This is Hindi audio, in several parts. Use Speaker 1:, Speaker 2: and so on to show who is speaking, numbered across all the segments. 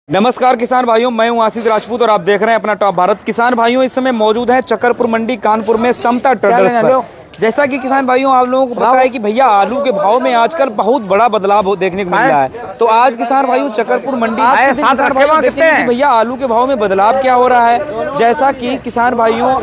Speaker 1: नमस्कार किसान भाइयों, मैं हूं आशीष राजपूत और आप देख रहे हैं अपना टॉप भारत। किसान भाइयों, इस समय मौजूद है चकरपुर मंडी कानपुर में समता ट्रेडर्स पर। जैसा कि किसान भाइयों आप लोगों को पता है कि भैया आलू के भाव में आजकल बहुत बड़ा बदलाव देखने को मिल रहा है। तो आज किसान भाइयों चकरपुर मंडी भैया आलू के भाव में बदलाव क्या हो रहा है। जैसा कि किसान भाइयों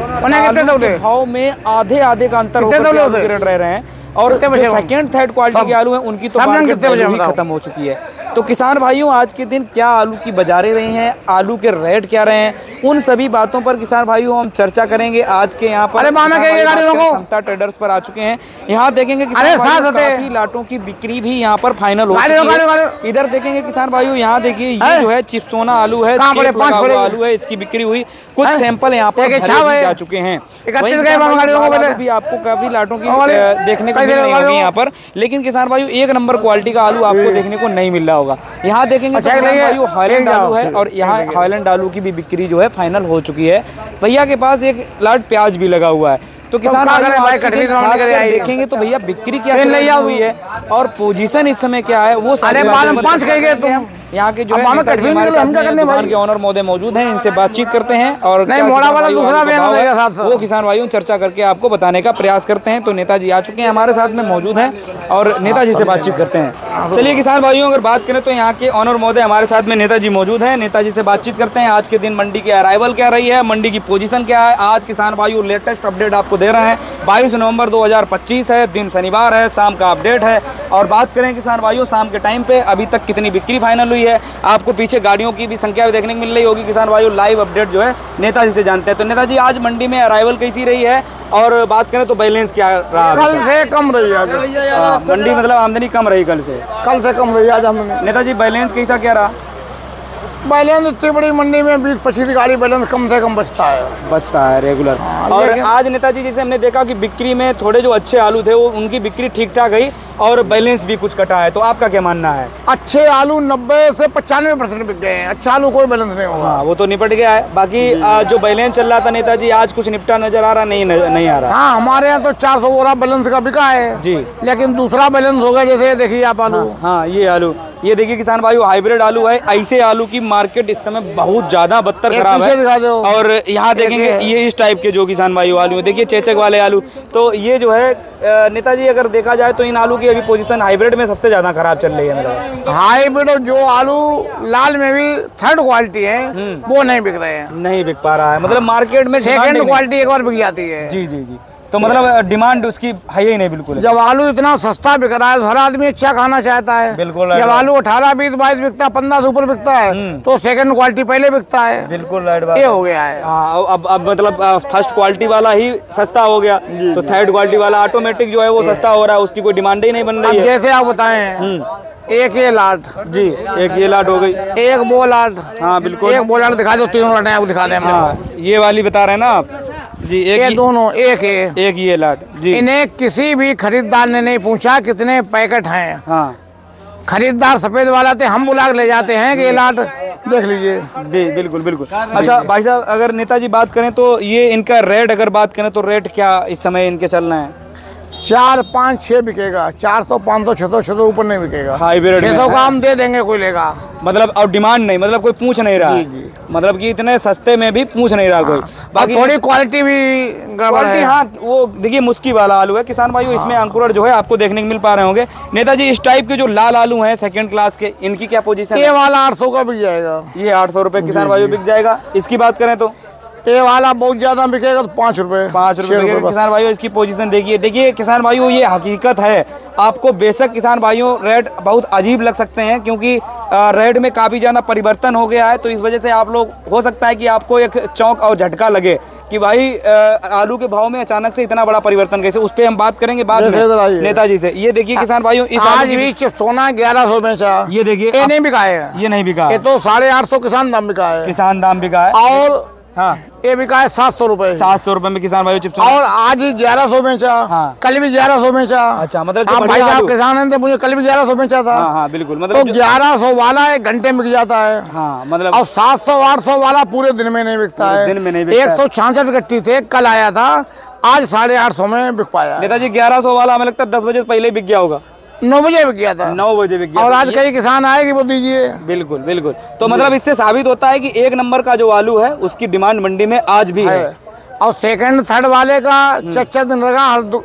Speaker 1: भाव में आधे का अंतर होकर रह रहे हैं और सेकंड थर्ड क्वालिटी के आलू हैं उनकी तो मार्केट ही खत्म हो चुकी है। तो किसान भाइयों आज के दिन क्या आलू की बाजारें रही हैं, आलू के रेट क्या रहे हैं, उन सभी बातों पर किसान भाइयों हम चर्चा करेंगे। आज के यहाँ पर समता ट्रेडर्स पर आ चुके हैं। यहाँ देखेंगे किसान भाइयों काफी लाटों की बिक्री भी यहाँ पर फाइनल हो चुकी है। इधर देखेंगे किसान भाइयों, यहाँ देखिए ये जो है चिप्सोना आलू है, आलू है, इसकी बिक्री हुई। कुछ सैंपल यहाँ पर जा चुके हैं। भी आपको काफी लाटों की देखने को मिल रही होगी यहाँ पर, लेकिन किसान भाइयों एक नंबर क्वालिटी का आलू आपको देखने को नहीं मिल रहा होगा। यहाँ देखेंगे तो किसान भाइयों हाईलैंड आलू है और यहाँ हाईलैंड आलू की भी बिक्री जो है फाइनल हो चुकी है। भैया के पास एक लाट प्याज भी लगा हुआ है। तो किसान भाई देखेंगे तो भैया बिक्री क्या हुई है और पोजीशन इस समय क्या है वो यहाँ के जो है दुकान के ऑनर महोदय मौजूद हैं, इनसे बातचीत करते हैं और वो किसान भाइयों चर्चा करके आपको बताने का प्रयास करते हैं। तो नेताजी आ चुके हैं हमारे साथ में मौजूद हैं और नेताजी से बातचीत करते हैं। चलिए किसान भाइयों अगर बात करें तो यहाँ के ऑनर महोदय हमारे साथ में नेताजी मौजूद हैं, नेताजी से बातचीत करते हैं। आज के दिन मंडी की अराइवल क्या रही है, मंडी की पोजीशन क्या है। आज किसान भाइयों लेटेस्ट अपडेट आपको दे रहे हैं। 22 नवंबर 2025 है, दिन शनिवार है, शाम का अपडेट है। और बात करें किसान भाइयों शाम के टाइम पे अभी तक कितनी बिक्री फाइनल हुई है, आपको पीछे गाड़ियों की भी संख्या भी देखने को मिल रही होगी। किसान भाइयों लाइव अपडेट जो है नेताजी से जानते हैं। तो नेताजी आज मंडी में अराइवल कैसी रही है और बात करें तो बैलेंस क्या रहा?
Speaker 2: कल से कम रही आज
Speaker 1: मंडी, मतलब आमदनी कम रही कल से
Speaker 2: कम रही आज आमदनी।
Speaker 1: नेताजी बैलेंस कैसा क्या रहा?
Speaker 2: बैलेंस इतनी बड़ी मंडी में 20-25 गाड़ी बैलेंस कम से कम बचता है
Speaker 1: रेगुलर। और आज नेताजी जैसे हमने देखा कि बिक्री में थोड़े जो अच्छे आलू थे वो उनकी बिक्री ठीक ठाक गई और बैलेंस भी कुछ कटा है। तो आपका क्या मानना है?
Speaker 2: अच्छे आलू 90 से 95% बिक गए हैं। अच्छा आलू कोई बैलेंस नहीं होगा।
Speaker 1: वो तो निपट गया है। बाकी जो बैलेंस चल रहा था नेताजी आज कुछ निपटा नजर आ रहा नहीं आ रहा?
Speaker 2: हाँ, हमारे यहाँ तो 400 बोरा बैलेंस का बिका है जी, लेकिन दूसरा बैलेंस होगा। जैसे देखिए आप आलू,
Speaker 1: हाँ ये आलू, ये देखिए किसान भाइयों हाइब्रिड आलू है। ऐसे आलू की मार्केट इस समय बहुत ज्यादा बदतर खराब है। और यहाँ देखेंगे ये इस टाइप के जो किसान भाइयों आलू देखिए चेचक वाले आलू। तो ये जो है नेताजी अगर देखा जाए तो इन आलू की अभी पोजीशन हाइब्रिड में सबसे ज्यादा खराब चल रही है।
Speaker 2: हाइब्रिड जो आलू लाल में भी थर्ड क्वालिटी है वो नहीं बिक रहे हैं,
Speaker 1: नहीं बिक पा रहा है। मतलब मार्केट में
Speaker 2: सेकंड क्वालिटी एक बार बिक जाती है।
Speaker 1: जी। तो मतलब डिमांड उसकी है ही नहीं बिल्कुल।
Speaker 2: जब आलू इतना सस्ता बिक रहा है तो हर आदमी अच्छा खाना चाहता है।
Speaker 1: बिल्कुल।
Speaker 2: जब आलू 18, 20, 22 बिकता है, 15 से ऊपर बिकता है तो सेकंड क्वालिटी पहले बिकता है।
Speaker 1: बिल्कुल राइट बात,
Speaker 2: ये हो गया है।
Speaker 1: हाँ, अब मतलब फर्स्ट क्वालिटी वाला ही सस्ता हो गया तो थर्ड क्वालिटी वाला ऑटोमेटिक जो है वो सस्ता हो रहा है, उसकी कोई डिमांड ही नहीं बन रही है।
Speaker 2: जैसे आप बताएं एक ये लाट
Speaker 1: जी, एक ये लाट हो गई,
Speaker 2: एक वो लाट। हाँ
Speaker 1: बिल्कुल,
Speaker 2: एक वो लाट दिखा दो, तीनों लाटें आपको दिखा दें।
Speaker 1: ये वाली बता रहे हैं ना आप जी?
Speaker 2: ये दोनों एक
Speaker 1: ये लाट जी।
Speaker 2: इन्हें किसी भी खरीदार ने नहीं पूछा कितने पैकेट हैं।
Speaker 1: हाँ,
Speaker 2: खरीदार सफेद वाला थे, हम बुला के ले जाते हैं कि ये लाट देख लीजिए।
Speaker 1: बिल्कुल। अच्छा भाई साहब अगर नेताजी बात करें तो ये इनका रेट अगर बात करें तो रेट क्या इस समय इनके चल रहे हैं?
Speaker 2: 4, 5, 6 बिकेगा। 400, 500, 600 ऊपर नहीं बिकेगा। 600 का हम दे देंगे, कोई लेगा।
Speaker 1: मतलब और डिमांड नहीं, मतलब कोई पूछ नहीं रहा जी। मतलब कि इतने सस्ते में भी पूछ नहीं रहा कोई।
Speaker 2: बाकी थोड़ी क्वालिटी भी गड़बड़ है।
Speaker 1: हाँ, वो देखिए मुस्की वाला आलू है किसान भाइयों। इसमें अंकुरण जो है आपको देखने को मिल पा रहे होंगे। नेताजी इस टाइप के जो लाल आलू हैं सेकंड क्लास के, इनकी क्या पोजीशन है?
Speaker 2: ये वाला 800 का बिक जाएगा।
Speaker 1: ये 800 रुपए किसान भाइयों बिक जाएगा। इसकी बात करें तो
Speaker 2: ये वाला बहुत ज्यादा बिकेगा तो 5 रुपए
Speaker 1: किसान भाइयों। इसकी पोजीशन देखिए किसान भाइयों, ये हकीकत है। आपको बेशक किसान भाइयों रेट बहुत अजीब लग सकते हैं क्योंकि रेट में काफ़ी ज़्यादा परिवर्तन हो गया है। तो इस वजह से आप लोग हो सकता है कि आपको एक चौंक और झटका लगे कि भाई आलू के भाव में अचानक से इतना बड़ा परिवर्तन कैसे। उस पर हम बात करेंगे बाद में नेताजी से। ये देखिए किसान भाइयों, इस
Speaker 2: आज भी सोना 1100 बेचा।
Speaker 1: ये देखिए
Speaker 2: ये नहीं बिका है,
Speaker 1: ये नहीं बिका,
Speaker 2: ये तो 850 किसान दाम बिका है।
Speaker 1: किसान दाम बिका है।
Speaker 2: और
Speaker 1: हाँ,
Speaker 2: ये बिका है 700 रुपए।
Speaker 1: 700 रुपए में किसान भाइयों चिप्स।
Speaker 2: और आज ही 1100 बेचा। हाँ, कल भी 1100 बेचा।
Speaker 1: अच्छा, मतलब
Speaker 2: आप भाई साहब किसान हैं तो मुझे कल भी 1100 बेचा था।
Speaker 1: हाँ, बिल्कुल। मतलब
Speaker 2: तो 1100 वाला 1 घंटे में बिक जाता है।
Speaker 1: हाँ, मतलब
Speaker 2: और 700, 800 वाला पूरे दिन में नहीं बिकता है। 166 गट्टी थे, कल आया था, आज 850 में बिक पाया।
Speaker 1: नेताजी 1100 वाला हमें लगता है 10 बजे पहले बिक गया होगा।
Speaker 2: 9 बजे बिक गया था।
Speaker 1: 9 बजे बिक गया।
Speaker 2: और आज कई किसान आए कि वो दीजिए।
Speaker 1: बिल्कुल बिल्कुल। तो मतलब इससे साबित होता है कि 1 नंबर का जो आलू है उसकी डिमांड मंडी में आज भी है।
Speaker 2: और सेकंड थर्ड वाले का 4 दिन लगा।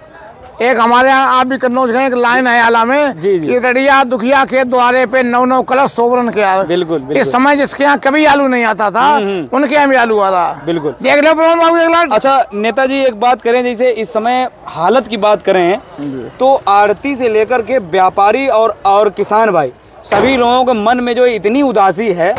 Speaker 2: एक हमारे यहाँ आप भी कन्नौज गए, एक लाइन है आला में कि रड़िया दुखिया के द्वारे पे 9 कलश सोवरन के आलू।
Speaker 1: बिल्कुल, बिल्कुल।
Speaker 2: इस समय जिसके यहाँ कभी आलू नहीं आता था उनके यहाँ भी आलू आ रहा।
Speaker 1: बिल्कुल,
Speaker 2: देख लो।
Speaker 1: अच्छा नेताजी, एक बात करें, जैसे इस समय हालत की बात करें तो आड़ती से लेकर के व्यापारी और किसान भाई सभी लोगों के मन में जो इतनी उदासी है,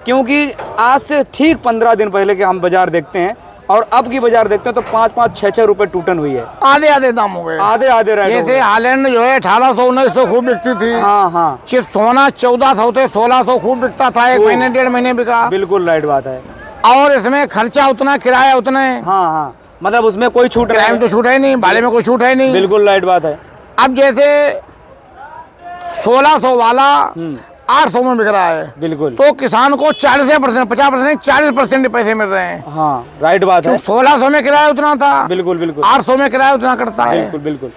Speaker 1: क्योंकि आज से ठीक 15 दिन पहले के हम बाजार देखते हैं और अब की बाजार देखते हैं तो 5-5, 6-6 रुपए टूटन हुई है।
Speaker 2: आधे दाम हो गए। आधे रेट। जैसे हालैंड जो है 1800-1900 खूब बिकती थी। हाँ। सिर्फ सोना 1400 से 1600 खूब बिकता था। 1 महीने 1.5 महीने बिका।
Speaker 1: बिल्कुल राइट बात है।
Speaker 2: और इसमें खर्चा उतना, किराया उतना है।
Speaker 1: हाँ, मतलब उसमें कोई छूट
Speaker 2: नहीं, तो छूट है नहीं, भाड़े में कोई छूट है नहीं।
Speaker 1: बिल्कुल राइट बात है।
Speaker 2: अब जैसे 1600 वाला 800 में बिक रहा है।
Speaker 1: बिल्कुल।
Speaker 2: तो किसान को 40%, 50%, 40% पैसे मिल रहे हैं।
Speaker 1: हाँ राइट बात है।
Speaker 2: 1600 में किराया उतना था।
Speaker 1: बिल्कुल बिल्कुल।
Speaker 2: 800 में किराया उतना कटता है।
Speaker 1: बिल्कुल बिल्कुल।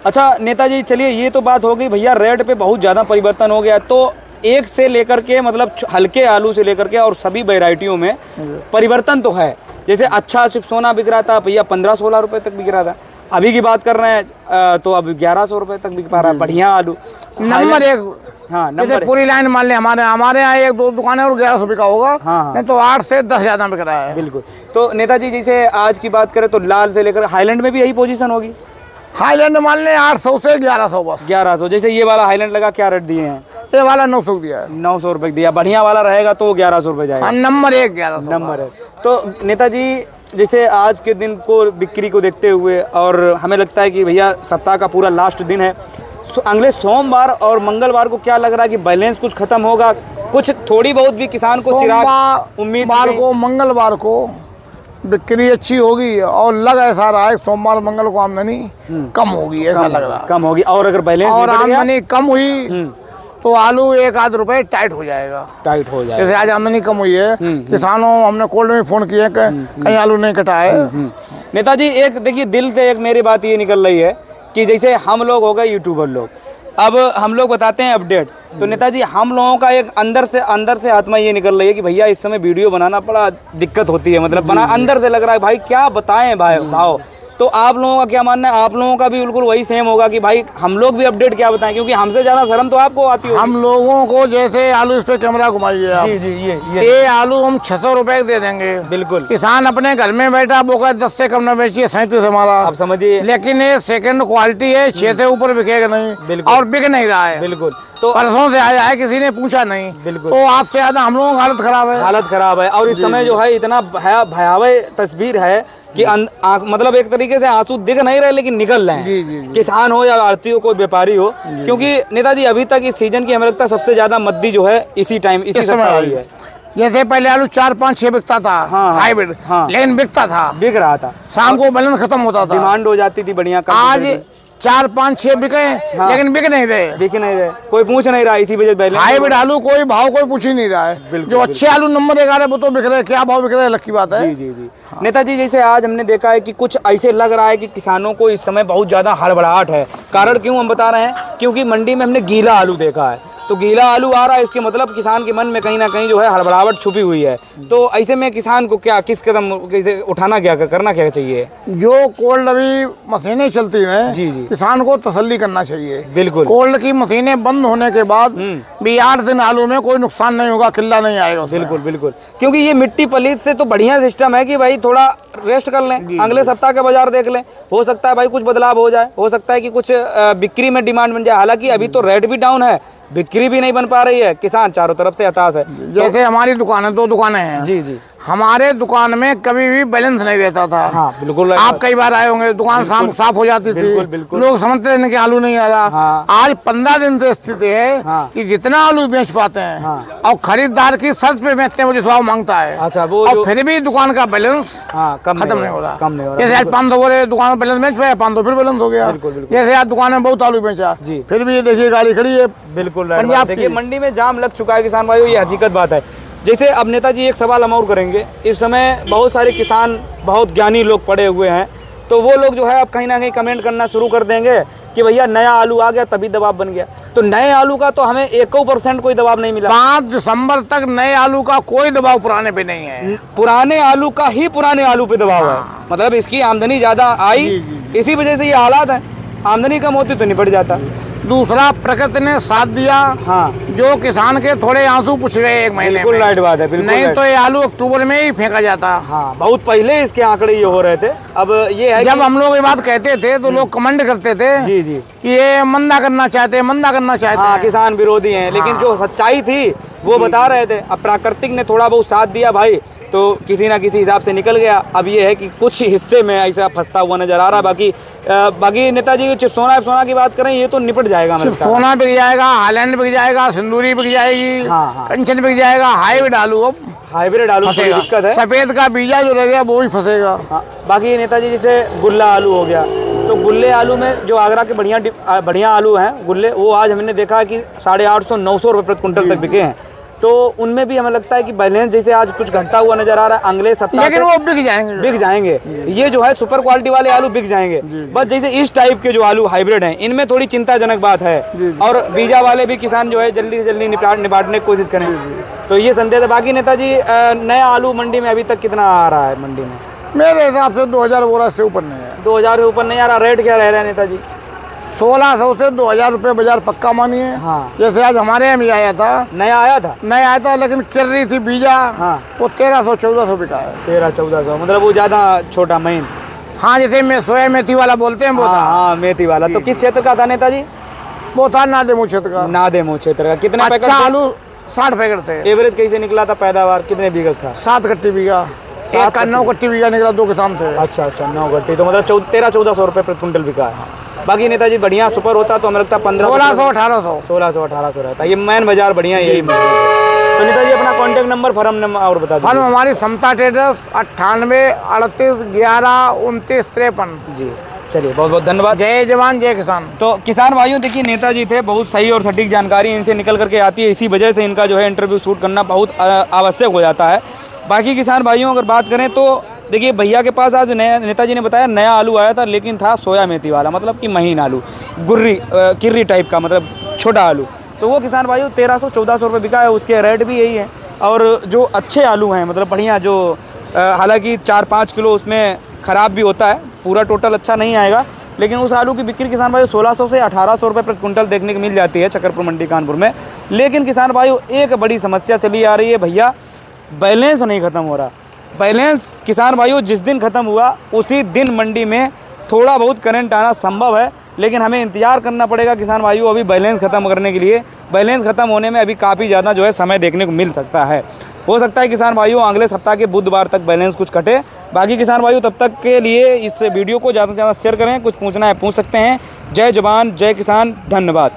Speaker 1: अच्छा नेताजी, चलिए ये तो बात हो गई भैया, रेट पे बहुत ज़्यादा परिवर्तन हो गया। तो एक से लेकर के मतलब हल्के आलू से लेकर के और सभी वेराइटियों में परिवर्तन तो है। जैसे अच्छा सिर्फ सोना बिक रहा था भैया 15-16 रुपए तक बिक रहा था, अभी की बात कर रहे हैं तो अब 1100 रुपए तक बिक पा रहा है। बढ़िया आलू
Speaker 2: नंबर 1। हाँ, नंबर पूरी लाइन मान ले हमारे यहाँ 1-2 दुकानें और 1100 बिका होगा। हाँ। नहीं तो 8 से 10 ज़्यादा बिक रहा है।
Speaker 1: बिल्कुल। तो नेताजी जैसे आज की बात करें तो लाल से लेकर हाईलैंड में भी यही पोजीशन होगी।
Speaker 2: हाईलैंड मान ले 800 से 1100 बस।
Speaker 1: 1100। जैसे ये वाला हाईलैंड लगा, क्या रेट दिए हैं?
Speaker 2: ये वाला 900 दिया है।
Speaker 1: 900 रुपए दिया। बढ़िया वाला रहेगा तो 1100 रुपए जाएगा।
Speaker 2: नंबर 1 1100
Speaker 1: नंबर है। तो नेताजी जैसे आज के दिन को बिक्री को देखते हुए और हमें लगता है कि भैया सप्ताह का पूरा लास्ट दिन है, अगले सोमवार और मंगलवार को क्या लग रहा है कि बैलेंस कुछ खत्म होगा? कुछ थोड़ी बहुत भी किसान को चिराग उम्मीद
Speaker 2: को मंगलवार को बिक्री अच्छी होगी और लग ऐसा रहा है सोमवार मंगल को आमदनी कम होगी, ऐसा लग रहा है।
Speaker 1: कम होगी। और अगर बैलेंस
Speaker 2: और आमदनी कम हुई तो आलू 1-8 रुपए टाइट हो जाएगा।
Speaker 1: टाइट हो जाएगा।
Speaker 2: जैसे आज आमदनी कम हुई है, किसानों हमने कोल्ड में फोन किया कहीं आलू नहीं कटा है।
Speaker 1: नेताजी एक देखिए, दिल से एक मेरी बात ये निकल रही है कि जैसे हम लोग हो गए यूट्यूबर लोग, अब हम लोग बताते हैं अपडेट, तो नेताजी हम लोगों का एक अंदर से आत्मा ये निकल रही है कि भैया इस समय वीडियो बनाना बड़ा दिक्कत होती है, मतलब बना अंदर से लग रहा है भाई क्या बताएं भाव। तो आप लोगों का क्या मानना है? आप लोगों का भी बिल्कुल वही सेम होगा कि भाई हम लोग भी अपडेट क्या बताएं, क्योंकि हमसे ज्यादा शर्म तो आपको आती है।
Speaker 2: हम लोगों को जैसे आलू इस पे कैमरा घुमाइए आप।
Speaker 1: जी
Speaker 2: ये आलू हम 600 रुपए दे देंगे।
Speaker 1: बिल्कुल।
Speaker 2: किसान अपने घर में बैठा वो 10 से कम न बेचिए, 37 हमारा,
Speaker 1: आप समझिए।
Speaker 2: लेकिन ये सेकंड क्वालिटी है, 6 से ऊपर बिकेगा नहीं और बिक नहीं रहा है।
Speaker 1: बिल्कुल। तो
Speaker 2: परसों से आया है, किसी ने पूछा नहीं।
Speaker 1: बिल्कुल।
Speaker 2: तो आपसे ज्यादा हम लोगों की हालत खराब है।
Speaker 1: और इस समय जो है इतना भयावह तस्वीर है कि मतलब एक तरीके से आंसू दिख नहीं रहे लेकिन निकल रहे हैं। किसान हो या आड़ती हो, कोई व्यापारी हो, क्योंकि नेताजी अभी तक इस सीजन की हमें लगता है सबसे ज्यादा मद्दी जो है इसी समय हुई है।
Speaker 2: जैसे पहले आलू 4, 5, 6 बिकता था। हाँ, हाइब्रिड। हाँ, लेकिन बिक रहा था। शाम को बैलेंस खत्म होता था,
Speaker 1: डिमांड हो जाती थी बढ़िया।
Speaker 2: आज 4, 5, 6 बिके। हाँ। लेकिन बिक नहीं रहे,
Speaker 1: कोई पूछ नहीं रहा, इसी वजह
Speaker 2: हाइब्रिड आलू कोई भाव कोई पूछ ही नहीं रहा है। जो अच्छे आलू नंबर 1 आ रहे वो तो बिक रहे, क्या भाव बिक रहे अलग की बात है।
Speaker 1: जी। हाँ। नेताजी जैसे आज हमने देखा है कि कुछ ऐसे लग रहा है कि किसानों को इस समय बहुत ज्यादा हड़बड़ाहट है। कारण क्यों हम बता रहे हैं, क्योंकि मंडी में हमने गीला आलू देखा है, तो गीला आलू आ रहा है, इसके मतलब किसान के मन में कहीं ना कहीं जो है हड़बड़ाहट छुपी हुई है। तो ऐसे में किसान को क्या किस कदम कैसे उठाना, क्या करना क्या चाहिए?
Speaker 2: जो कोल्ड अभी मशीनें चलती हैं, जी किसान को तसल्ली करना चाहिए।
Speaker 1: बिल्कुल।
Speaker 2: कोल्ड की मशीनें बंद होने के बाद भी 8 दिन आलू में कोई नुकसान नहीं होगा, किल्ला नहीं आएगा।
Speaker 1: बिल्कुल। क्योंकि ये मिट्टी पलीत से तो बढ़िया सिस्टम है कि भाई थोड़ा रेस्ट कर लें, अगले सप्ताह का बाजार देख लें, हो सकता है भाई कुछ बदलाव हो जाए, हो सकता है कि कुछ बिक्री में डिमांड बन जाए। हालांकि अभी तो रेट भी डाउन है, बिक्री भी नहीं बन पा रही है, किसान चारों तरफ से हताश है।
Speaker 2: जैसे हमारी दुकान है, 2 दुकानें हैं। जी। हमारे दुकान में कभी भी बैलेंस नहीं रहता था।
Speaker 1: हाँ, बिल्कुल।
Speaker 2: आप कई बार आए होंगे, दुकान शाम साफ हो जाती थी। लोग समझते थे कि आलू नहीं आ रहा। हाँ। आज 15 दिन से स्थिति है। हाँ। कि जितना आलू बेच पाते हैं। हाँ। और खरीदार की शर्त पे बेचते हैं, वो जिस भाव मांगता है। अच्छा, वो और फिर भी दुकान का बैलेंस खत्म नहीं हो रहा। जैसे आज 500 बोले दुकान में बैलेंस बेच पाए, 500 फिर बैलेंस हो गया। जैसे आज दुकान में बहुत आलू बेचा, फिर भी ये देखिए गाड़ी खड़ी है।
Speaker 1: बिल्कुल। देखिए मंडी में जाम लग चुका है किसान भाइयों, ये हकीकत बात है। जैसे अब नेताजी एक सवाल हम और करेंगे, इस समय बहुत सारे किसान बहुत ज्ञानी लोग पड़े हुए हैं, तो वो लोग जो है अब कहीं ना कहीं कमेंट करना शुरू कर देंगे कि भैया नया आलू आ गया तभी दबाव बन गया। तो नए आलू का तो हमें 1% कोई दबाव नहीं मिला।
Speaker 2: 5 दिसंबर तक नए आलू का कोई दबाव पुराने पे नहीं है।
Speaker 1: पुराने आलू का ही पुराने आलू पे दबाव है। मतलब इसकी आमदनी ज्यादा आई, इसी वजह से ये हालात है। आमदनी कम होती तो निपट जाता।
Speaker 2: दूसरा, प्रकृति ने साथ दिया। हाँ, जो किसान के थोड़े आंसू पूछ गए 1 महीने में।
Speaker 1: बिल्कुल राइट बात है, बिल्कुल
Speaker 2: नहीं तो ये आलू अक्टूबर में ही फेंका जाता।
Speaker 1: हाँ, बहुत पहले इसके आंकड़े ये हो रहे थे। अब ये है
Speaker 2: जब हम लोग ये बात कहते थे तो लोग कमेंट करते थे
Speaker 1: जी जी
Speaker 2: कि ये मंदा करना चाहते हैं,
Speaker 1: किसान विरोधी हैं। लेकिन जो सच्चाई थी वो बता रहे थे। अब प्राकृतिक ने थोड़ा बहुत साथ दिया भाई, तो किसी ना किसी हिसाब से निकल गया। अब ये है कि कुछ हिस्से में ऐसा फंसता हुआ नजर आ रहा है। बाकी नेताजी चिप्सोना की बात करें, ये तो निपट जाएगा।
Speaker 2: चिप्सोना बिक जाएगा, हाईलैंड बिक जाएगा, सिंदूरी बिक जाएगी, कंचन बिक जाएगा। हाइब्रिड आलू, अब
Speaker 1: हाइब्रिड आलू की दिक्कत है।
Speaker 2: सफेद का बीजा जो रहेगा वो भी फंसेगा।
Speaker 1: बाकी नेताजी जैसे गुल्ला आलू हो गया, तो गुल्ले आलू में जो आगरा के बढ़िया आलू हैं गुल्ले, वो आज हमने देखा कि 850-900 रुपये प्रति कुंटल तक बिके हैं। तो उनमें भी हमें लगता है कि बैलेंस जैसे आज कुछ घटता हुआ नजर आ रहा है अगले सप्ताह,
Speaker 2: लेकिन वो बिक जाएंगे।
Speaker 1: ये जो है सुपर क्वालिटी वाले आलू बिक जाएंगे। बस जैसे इस टाइप के जो आलू हाइब्रिड हैं, इनमें थोड़ी चिंताजनक बात है। और बीजा वाले भी किसान जो है जल्दी से जल्दी निपटने की कोशिश करें। तो ये संदेश है। बाकी नेताजी नया आलू मंडी में अभी तक कितना आ रहा है मंडी में?
Speaker 2: मेरे हिसाब से 2000 बोरा से ऊपर नहीं है।
Speaker 1: 2000 से ऊपर नहीं आ रहा। रेट क्या रह रहा है नेताजी?
Speaker 2: 1600 से 2000 रुपये बाजार पक्का मानिए। हाँ। जैसे आज हमारे यहाँ भी आया था, नया आया था लेकिन किर रही थी बीजा। हाँ। वो 1300-1400 बिका है।
Speaker 1: 1300-1400 मतलब वो ज्यादा छोटा महीन।
Speaker 2: हाँ, जैसे सोया मेथी वाला बोलते हैं वो था।
Speaker 1: हाँ, मेथी वाला। तो किस क्षेत्र का था नेताजी?
Speaker 2: वो था नादेमू क्षेत्र का।
Speaker 1: नादेमू क्षेत्र का। कितने पैकेट?
Speaker 2: अच्छा आलू 60 पैकेट थे।
Speaker 1: एवरेज कैसे निकला था पैदावार? कितने बीघा था?
Speaker 2: 7 कट्टी बीघा। 9 कट्टी बीघा निकला, 2 किसान थे।
Speaker 1: अच्छा, 9 कट्टी। तो मतलब 1300-1400 रुपये प्रति कुंटल बिका है। बाकी नेताजी बढ़िया सुपर होता तो हमें लगता
Speaker 2: 1600-1800
Speaker 1: रहता। ये मैन बाजार बढ़िया यही। तो नेताजी अपना कांटेक्ट नंबर, फर्म नंबर और बता दीजिए।
Speaker 2: हमारी समता ट्रेडर्स 98-38-11-29-53।
Speaker 1: जी चलिए, बहुत बहुत धन्यवाद।
Speaker 2: जय जवान जय किसान।
Speaker 1: तो किसान भाइयों देखिए, नेताजी थे, बहुत सही और सटीक जानकारी इनसे निकल करके आती है। इसी वजह से इनका जो है इंटरव्यू शूट करना बहुत आवश्यक हो जाता है। बाकी किसान भाइयों अगर बात करें तो देखिए, भैया के पास आज नेताजी ने बताया नया आलू आया था, लेकिन था सोया मेथी वाला, मतलब कि महीन आलू, किर्री टाइप का, मतलब छोटा आलू। तो वो किसान भाइयों 1300-1400 रुपये बिका है। उसके रेट भी यही है। और जो अच्छे आलू हैं, मतलब बढ़िया, जो हालांकि 4-5 किलो उसमें ख़राब भी होता है, पूरा टोटल अच्छा नहीं आएगा, लेकिन उस आलू की बिक्री किसान भाइयों 1600 से 1800 रुपये प्रति कुंटल देखने को मिल जाती है चकरपुर मंडी कानपुर में। लेकिन किसान भाइयों एक बड़ी समस्या चली आ रही है भैया, बैलेंस नहीं ख़त्म हो रहा। बैलेंस किसान भाइयों जिस दिन ख़त्म हुआ उसी दिन मंडी में थोड़ा बहुत करंट आना संभव है, लेकिन हमें इंतजार करना पड़ेगा किसान भाइयों अभी बैलेंस ख़त्म करने के लिए। बैलेंस ख़त्म होने में अभी काफ़ी ज़्यादा जो है समय देखने को मिल सकता है। हो सकता है किसान भाइयों अगले सप्ताह के बुधवार तक बैलेंस कुछ कटे। बाकी किसान भाइयों तब तक के लिए इस वीडियो को ज़्यादा से ज़्यादा शेयर करें। कुछ पूछना है पूछ सकते हैं। जय जवान जय किसान, धन्यवाद।